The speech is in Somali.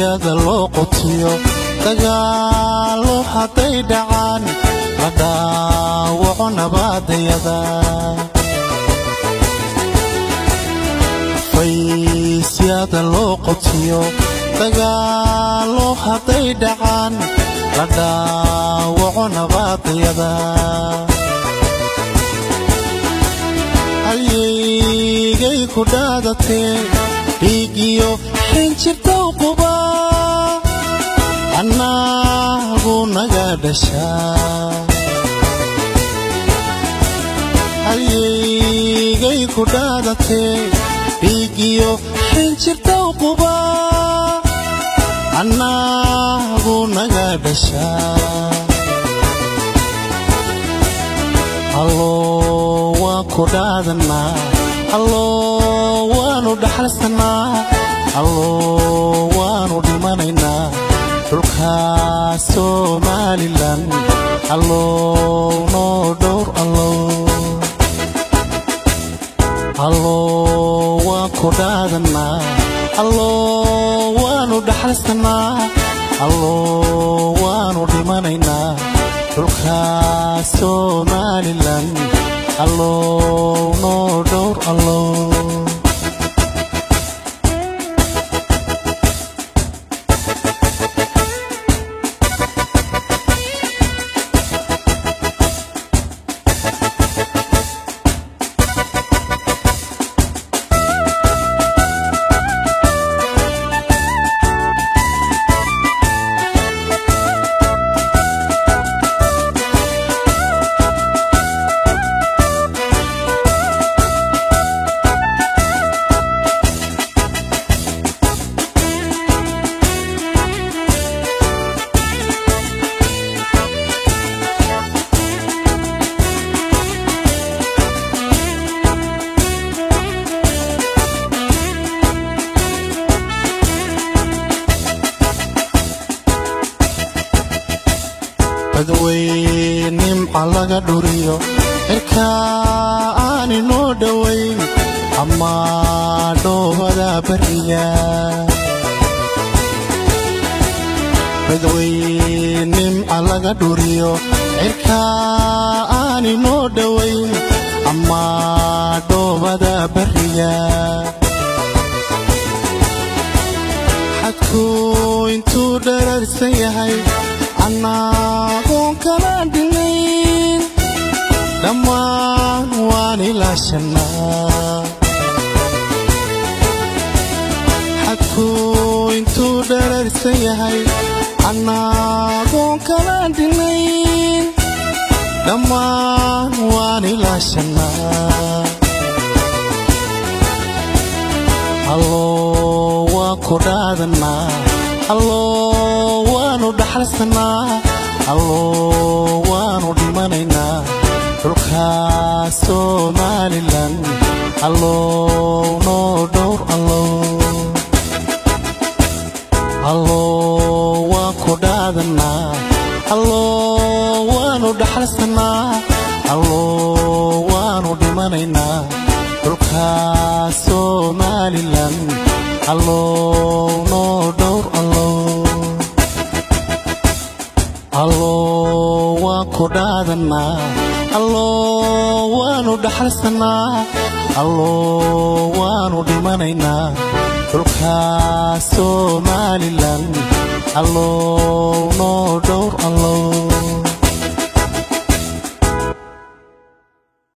faysyada loo qotiyo dagaalo hadday dhacaan la dhaawaco nabaadayada faysyada loo qotiyo dagaalo hadday dhacaan la dhaawaco nabaadayada halyigay ku dhaadatee dhiigiyo xinjirta quba annagu naga dhashaa halyigay ku dhaadatee dhiigiyo xinjirta quba annagu naga dhashaa allo waan ku dhaadanaa allo waanu dhaxalsanaa allo waanu dhimanaynaa dhulka Somaliland allo noo dhowr allo waan ku dhaadanaa allo waanu dhaxalsanaa allo waanu dhimanaynaa dhulka Somaliland allo noo dhowr allo badweyn nimca laga dhuriyo cirka aan inoo dhowayn ama dhoobada bariya badweyn nimca laga dhuriyo cirka aan inoo dhowayn ama dhoobada bariya xadku intuu dhararsan yahay annagoon kala dhinayn dhammaan waan ilaashanaa xadku intuu dhararsan yahay annagoon kala dhinayn dhammaan waan ilaashanaa allo waan ku dhaadanaa allo waanu dhaxalsanaa allo waanu dhimanaynaa dhulka Somaliland allo noo dhowr allo waan ku dhaadanaa allo waanu dhaxalsanaa allo waanu dhimanaynaa dhulka Somaliland allo noo dhowr allo waan ku dhaadanaa allo waanu dhaxalsanaa allo waanu dhimanaynaa dhulka Somaliland allo noo dhowr